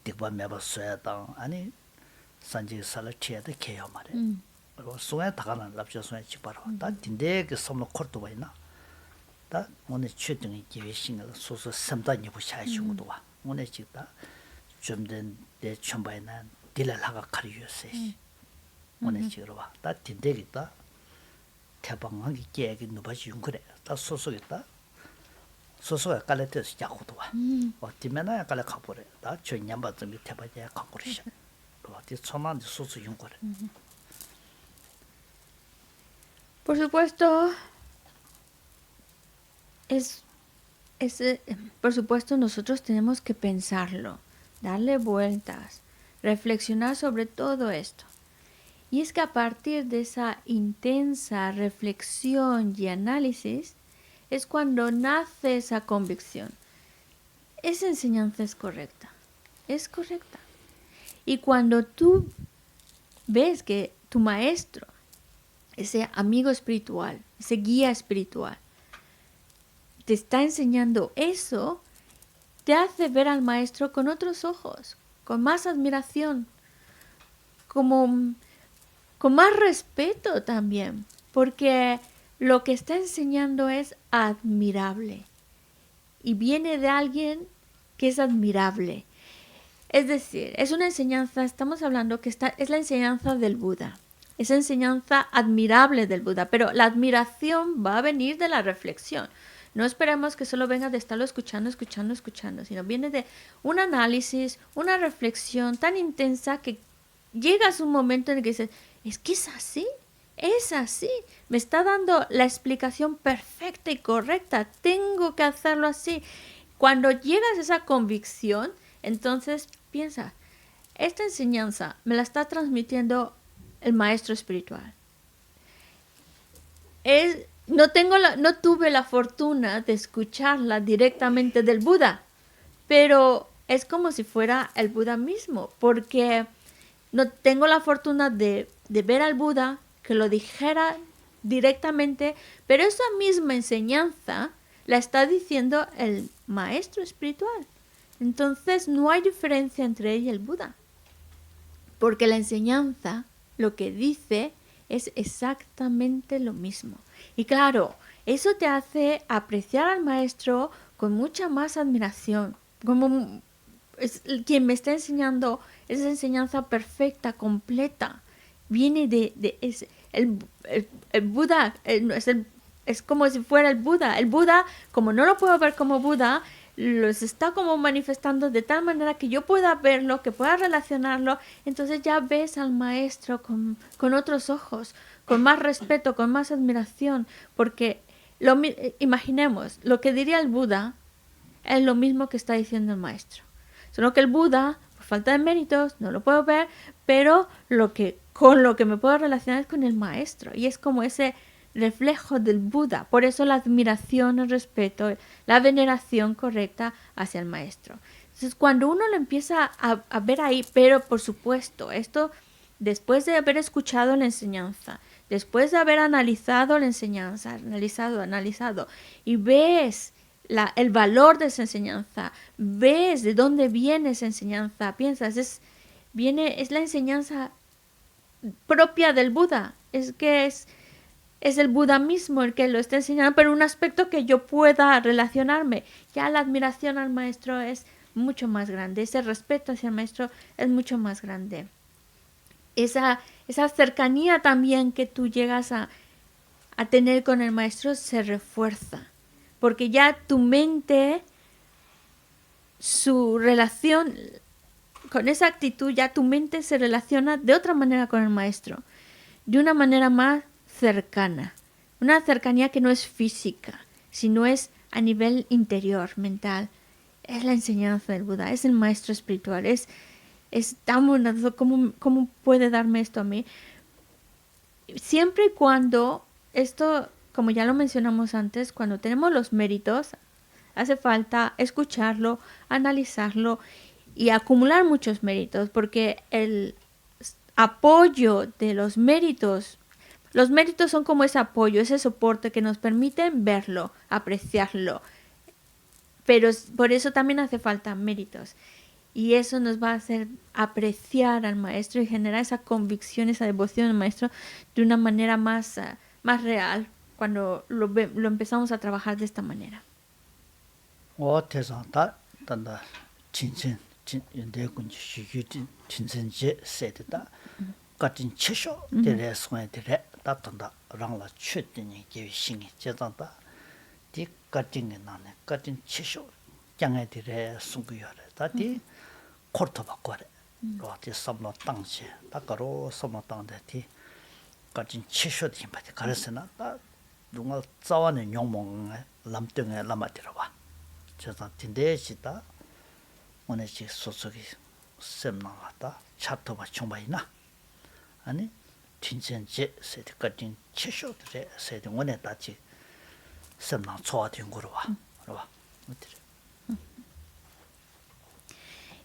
뒷반 매버 써야다. 아니 산지 살티에도 개요 말이. 그리고 송에 다가나 랍셔 송에 직바로 다 딘데 그 섬로 코르도 봐 있나. 다 오늘 최등의 기회 신을 소소 삼단이 부샤시고도 와. 오늘 직다 좀 된데 전바에는 딜을 하가 가리요세. 오늘 지금 봐. 다 딘데기다. 대방하기 계획이 누바지 그래. 다 소소겠다. 소소가 깔레트스 야고도 와. 어디면은 깔레 가보래. 다 전년바 좀 대바지야 가고리셔. 어디 천만 소소 용거래. Por supuesto, por supuesto nosotros tenemos que pensarlo, darle vueltas, reflexionar sobre todo esto. Y es que a partir de esa intensa reflexión y análisis es cuando nace esa convicción. Esa enseñanza es correcta, es correcta. Y cuando tú ves que tu maestro, ese amigo espiritual, ese guía espiritual, te está enseñando eso, te hace ver al maestro con otros ojos, con más admiración, como con más respeto también, porque lo que está enseñando es admirable y viene de alguien que es admirable. Es decir, es una enseñanza, estamos hablando que es la enseñanza del Buda, esa enseñanza admirable del Buda, pero la admiración va a venir de la reflexión. No esperemos que solo venga de estarlo escuchando, sino viene de un análisis, una reflexión tan intensa que llegas a un momento en el que dices, es que es así, me está dando la explicación perfecta y correcta, tengo que hacerlo así. Cuando llegas a esa convicción, entonces piensa, esta enseñanza me la está transmitiendo el maestro espiritual. No tuve la fortuna de escucharla directamente del Buda, pero es como si fuera el Buda mismo, porque no tengo la fortuna de ver al Buda que lo dijera directamente, pero esa misma enseñanza la está diciendo el maestro espiritual. Entonces no hay diferencia entre ella y el Buda, porque la enseñanza lo que dice es exactamente lo mismo. Y claro, eso te hace apreciar al maestro con mucha más admiración, como es quien me está enseñando esa enseñanza perfecta, completa. Viene el Buda, es como si fuera el Buda. El Buda, como no lo puedo ver como Buda, los está como manifestando de tal manera que yo pueda verlo, que pueda relacionarlo. Entonces ya ves al maestro con otros ojos, con más respeto, con más admiración, porque imaginemos, lo que diría el Buda es lo mismo que está diciendo el maestro. Solo que el Buda, por falta de méritos, no lo puedo ver, pero con lo que me puedo relacionar es con el maestro. Y es como ese reflejo del Buda. Por eso la admiración, el respeto, la veneración correcta hacia el maestro. Entonces, cuando uno lo empieza a ver ahí, pero por supuesto, esto después de haber escuchado la enseñanza, después de haber analizado la enseñanza, analizado, y ves el valor de esa enseñanza, ves de dónde viene esa enseñanza, piensas, es la enseñanza propia del Buda, es el Buda mismo el que lo está enseñando, pero un aspecto que yo pueda relacionarme. Ya la admiración al maestro es mucho más grande, ese respeto hacia el maestro es mucho más grande. Esa cercanía también que tú llegas a tener con el maestro se refuerza, porque ya tu mente, su relación, con esa actitud ya tu mente se relaciona de otra manera con el maestro, de una manera más cercana, una cercanía que no es física, sino es a nivel interior, mental. Es la enseñanza del Buda, es el maestro espiritual, es tan bondadoso. ¿Cómo puede darme esto a mí? Siempre y cuando esto, como ya lo mencionamos antes, cuando tenemos los méritos, hace falta escucharlo, analizarlo y acumular muchos méritos, porque el apoyo de los méritos son como ese apoyo, ese soporte que nos permiten verlo, apreciarlo, pero por eso también hace falta méritos. Y eso nos va a hacer apreciar al maestro y generar esa convicción, esa devoción al maestro de una manera más real cuando lo empezamos a trabajar de esta manera. tanda chinchen de kunji shigyu chinchen je sedita katin chisho tere swen tere ta tanda rangla chutini gewi shingi jezanta di katin nane katin chisho jange tere sunguyore ta di korto bakore ro ti samno tangche ta karo samno tangde ti katin chisho di pati karesena ta dungal zawane nyongmong lamtenge lamatirawa 저자 딘데시다 오늘치 소소기 셈나왔다 차토바 총바이나 아니 진전제 세트까지 치쇼들의 세트 원에 다치 셈나 초아된 거로 와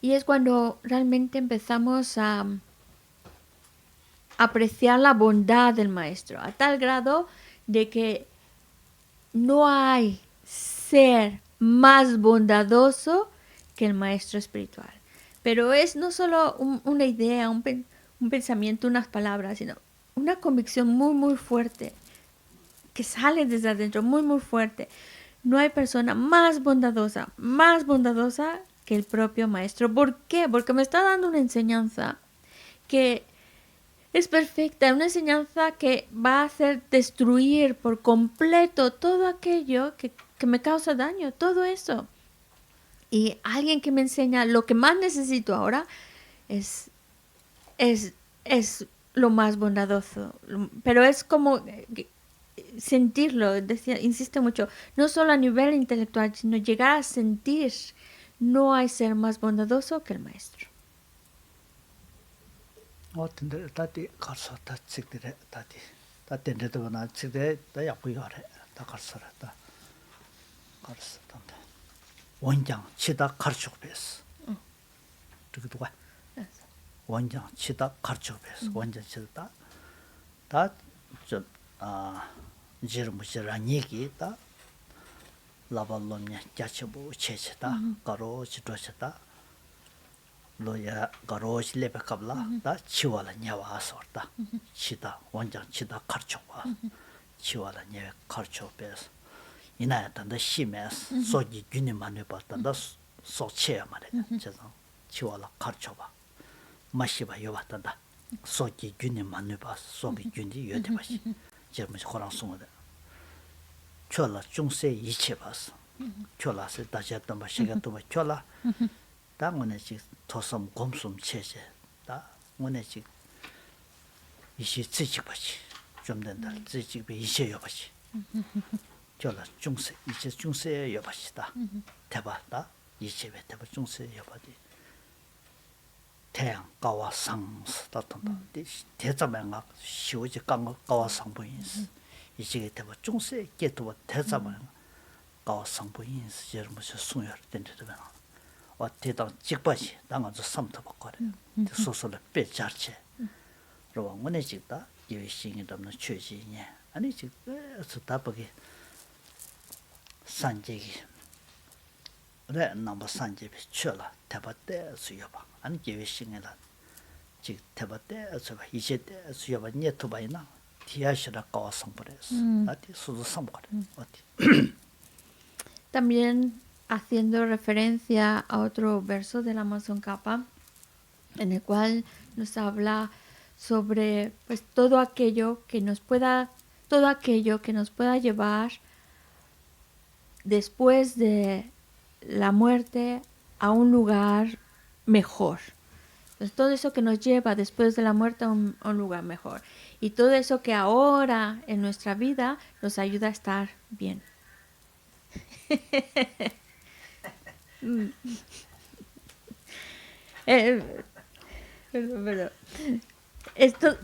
Y es cuando realmente empezamos a apreciar la bondad del maestro, a tal grado de que no hay ser más bondadoso que el maestro espiritual. Pero es no solo una idea, un un pensamiento, unas palabras, sino una convicción muy, muy fuerte que sale desde adentro, muy, muy fuerte. No hay persona más bondadosa que el propio maestro. ¿Por qué? Porque me está dando una enseñanza que es perfecta, una enseñanza que va a hacer destruir por completo todo aquello que me causa daño, todo eso. Y alguien que me enseña lo que más necesito ahora es, es lo más bondadoso. Pero es como sentirlo, decía, insiste mucho, no solo a nivel intelectual, sino llegar a sentir. No hay ser más bondadoso que el maestro. 근데 다디 가서 다 찍들에 다 된데도 나 찍대 다 약부 가래 다 가서라 다 가서 단다 원장 치다 가르쳐 베스 저기 누가 원장 치다 가르쳐 베스 원장 치다 다저아 지르무지란 얘기 다 라발롬냐 자쳐보 체체다 가로 지도셨다 로야 가로시 레베캅라 다 치와라 냐와 소르다 치다 원장 치다 가르쳐와 치와라 냐 가르쳐 베스 이나야단다 시메스 소지 균이 많이 봤단다 소체야 말이야 저서 치와라 가르쳐봐 마시바 요봤단다 소지 균이 많이 봤 소기 균이 요대 봤이 제무지 호랑 송어다 촐라 중세 이체 봤어 촐라스 다졌던 바 시간도 바 촐라 당원에 지 토섬 곰숨 체제 다 원에지 이시 지직 받지 좀 된다 지직 비 이시 여바지 저라 중세 이제 중세 여바시다 대바다 이시베 대바 중세 여바지 태양 가와 상스 다던다 대자명아 시오지 강 가와 상부인스 이시게 대바 중세 깨도 대자명 가와 상부인스 여러분서 송열 된데도 대당 직바시 당한서 삼터 받거래. 소소를 빼자르체. 그러고 원에 직다 예신이 담는 최지니. 아니 직서 답하게 산제기. 그래 넘버 산제비 쳐라. 대바때 수여봐. 아니 예신이라. 직 대바때 서 이제 때 수여봐 네토바이나. 디아시라 가와성 버렸어. 나티 수도 삼거래. 어디. También haciendo referencia a otro verso del Amazon Kappa, en el cual nos habla sobre pues todo aquello que nos pueda llevar después de la muerte a un lugar mejor. Entonces, todo eso que nos lleva después de la muerte a un lugar mejor. Y todo eso que ahora en nuestra vida nos ayuda a estar bien. Perdón.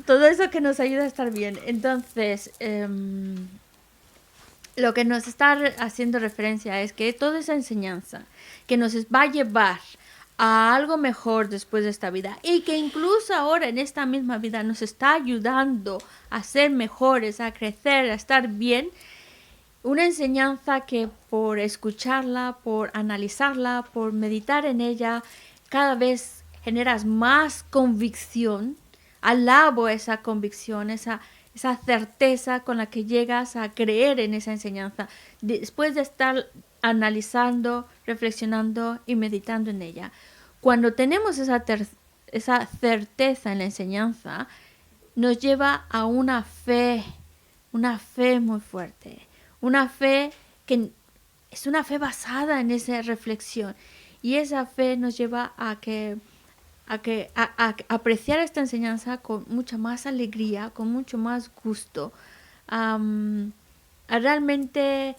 Todo eso que nos ayuda a estar bien. Entonces, lo que nos está haciendo referencia es que toda esa enseñanza que nos va a llevar a algo mejor después de esta vida y que incluso ahora en esta misma vida nos está ayudando a ser mejores, a crecer, a estar bien. Una enseñanza que por escucharla, por analizarla, por meditar en ella, cada vez generas más convicción. Alabo esa convicción, esa certeza con la que llegas a creer en esa enseñanza, después de estar analizando, reflexionando y meditando en ella. Cuando tenemos esa certeza en la enseñanza, nos lleva a una fe muy fuerte. Una fe que es una fe basada en esa reflexión. Y esa fe nos lleva a apreciar esta enseñanza con mucha más alegría, con mucho más gusto. A realmente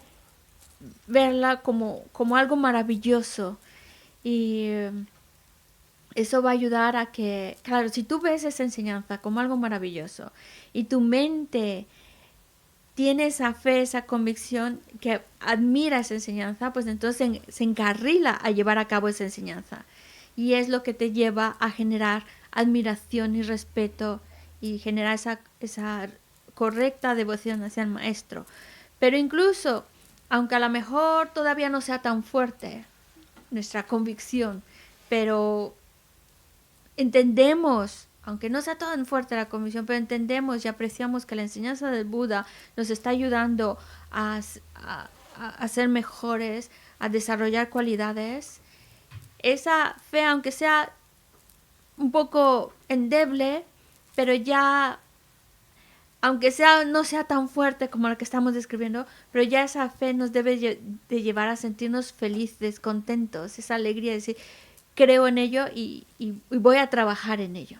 verla como algo maravilloso. Y eso va a ayudar a que, claro, si tú ves esa enseñanza como algo maravilloso y tu mente tiene esa fe, esa convicción que admira esa enseñanza, pues entonces se encarrila a llevar a cabo esa enseñanza. Y es lo que te lleva a generar admiración y respeto y generar esa correcta devoción hacia el maestro. Pero incluso, aunque a lo mejor todavía no sea tan fuerte nuestra convicción, pero entendemos aunque no sea tan fuerte la convicción, pero entendemos y apreciamos que la enseñanza del Buda nos está ayudando a ser mejores, a desarrollar cualidades, esa fe, aunque sea un poco endeble, pero ya, aunque sea no sea tan fuerte como la que estamos describiendo, pero ya esa fe nos debe de llevar a sentirnos felices, contentos, esa alegría de decir, creo en ello y voy a trabajar en ello.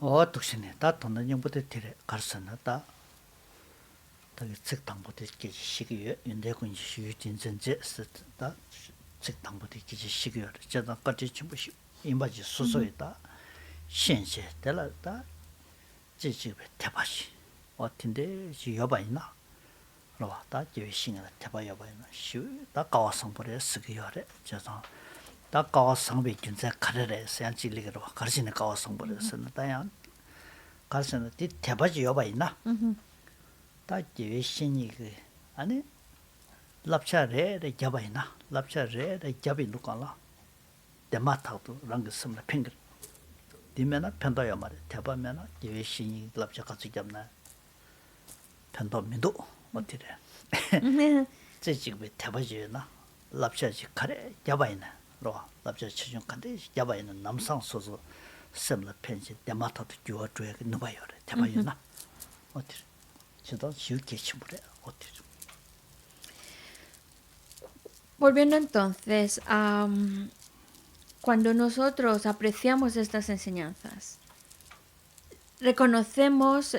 독신에 다 돈는영부터 티레 가르쳤나 다 되게 책당부터 기지 시기에 윤대군 시유진전제 쓰다 책당부터 기지 시기에 저다까지 전부 임바지 수소이다 신세 될다 지지베 대바시 어떤데 지 여바 있나 로다 지신가 대바 여바 있나 시다 가와성벌에 쓰기요래 저서 다 가와성비 준세 카레레 산지리로 가르치는 가와성벌에 쓰는 다양 가르치는 뒤 대바지 여바 있나 다 지신이 그 아니 랍차레레 여바 있나 랍차레레 여비 누가라 대마타도 랑그 섬나 팽글 디면은 편도야 말이야. 대바면은 예신이 랍자 같이 잡나. 편도민도 어디래. 제 지금 대바지나. 랍자지 카레 잡아이나. 로 랍자 치중 간데 잡아이는 남상 소소 셈라 편지 대마타도 주어줘야 누바요래. 대바이나. 어디. 저도 쉽게 치부래. 어디. Volviendo entonces a cuando nosotros apreciamos estas enseñanzas, reconocemos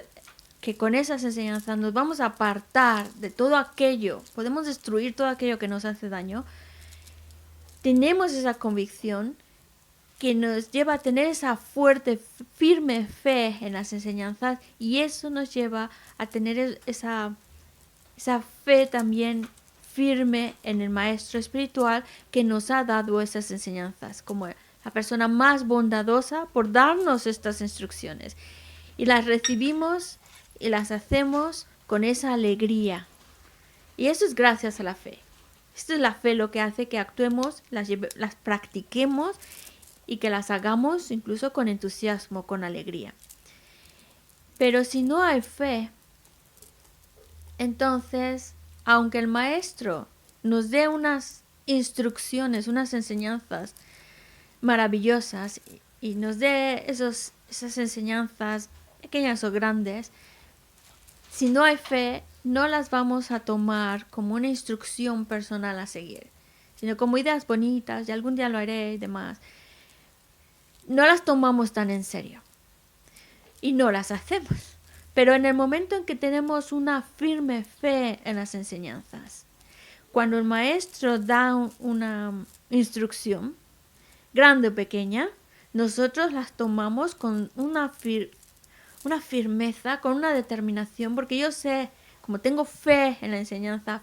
que con esas enseñanzas nos vamos a apartar de todo aquello, podemos destruir todo aquello que nos hace daño, tenemos esa convicción que nos lleva a tener esa fuerte, firme fe en las enseñanzas y eso nos lleva a tener esa fe también firme en el maestro espiritual que nos ha dado esas enseñanzas, como la persona más bondadosa por darnos estas instrucciones. Y las recibimos y las hacemos con esa alegría. Y eso es gracias a la fe. Esto es la fe lo que hace que actuemos, las practiquemos y que las hagamos incluso con entusiasmo, con alegría. Pero si no hay fe, entonces, aunque el maestro nos dé unas instrucciones, unas enseñanzas maravillosas y nos dé esas enseñanzas pequeñas o grandes, si no hay fe, no las vamos a tomar como una instrucción personal a seguir, sino como ideas bonitas, y algún día lo haré y demás. No las tomamos tan en serio y no las hacemos. Pero en el momento en que tenemos una firme fe en las enseñanzas, cuando el maestro da una instrucción, grande o pequeña, nosotros las tomamos con una firmeza, con una determinación, porque yo sé, como tengo fe en la enseñanza,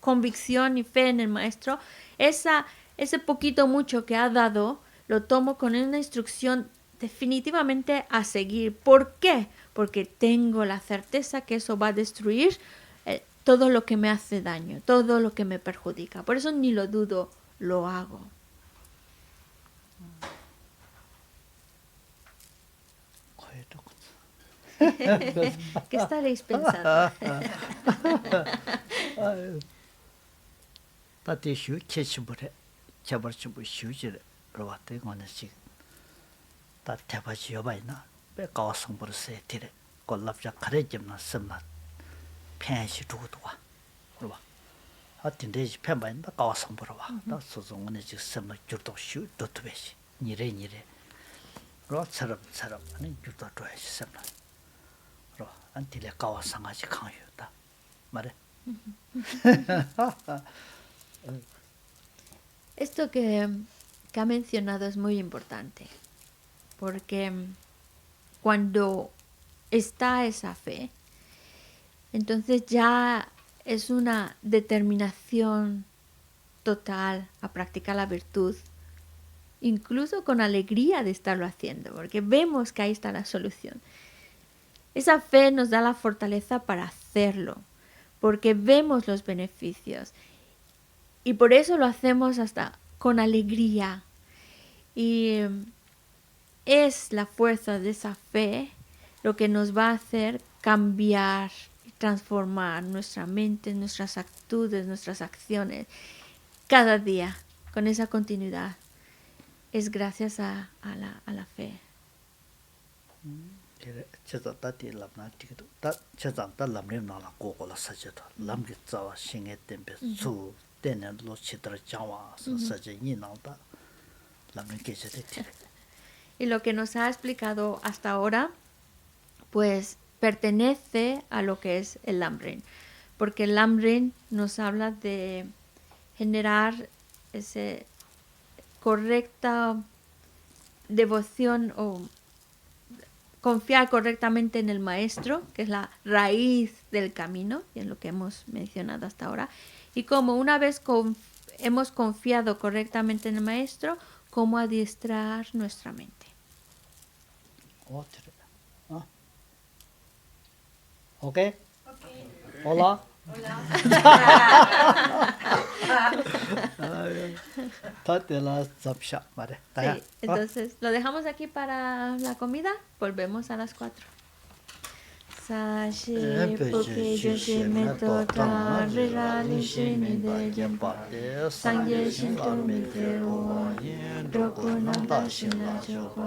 convicción y fe en el maestro, ese poquito mucho que ha dado, lo tomo con una instrucción definitivamente a seguir. ¿Por qué? Porque tengo la certeza que eso va a destruir todo lo que me hace daño, todo lo que me perjudica. Por eso ni lo dudo, lo hago. ¿Qué estaréis pensando? 다 대바지 여바이나 배가와 성부르세 티레 골랍자 가레점나 섬나 펜시 두고도와 그러봐 하틴데지 펜바인다 가와 성부르와 나 소송은에 지 섬나 줄도 슈 도트베시 니레 로처럼 아니 줄도 줘야지 섬나 로 안티레 가와 상하지 강요다 말해 Esto que ha mencionado es muy importante. Porque cuando está esa fe, entonces ya es una determinación total a practicar la virtud, incluso con alegría de estarlo haciendo, porque vemos que ahí está la solución. Esa fe nos da la fortaleza para hacerlo, porque vemos los beneficios y por eso lo hacemos hasta con alegría. Y es la fuerza de esa fe lo que nos va a hacer cambiar y transformar nuestra mente, nuestras actitudes, nuestras acciones cada día con esa continuidad. Es gracias a la fe. 그래 제가 다티 람나 티도 다 제가 다 람림 나라 고고라 사제도 람기 자와 신의 템베 수 때는 로치들 자와 사제 니나다 람는 계제데 Y lo que nos ha explicado hasta ahora, pues pertenece a lo que es el Lamrim. Porque el Lamrim nos habla de generar esa correcta devoción o confiar correctamente en el maestro, que es la raíz del camino, y es lo que hemos mencionado hasta ahora. Y como una vez hemos confiado correctamente en el maestro, cómo adiestrar nuestra mente. ¿Ok? Hola. Sí, entonces lo dejamos aquí para la comida. Volvemos a las 4. Sashi puke joshi meto ta rirani shini de jempa sangye shinto mite o roku nanda shina choko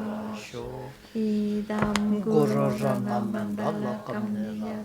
idam guru ranam bandala kamniya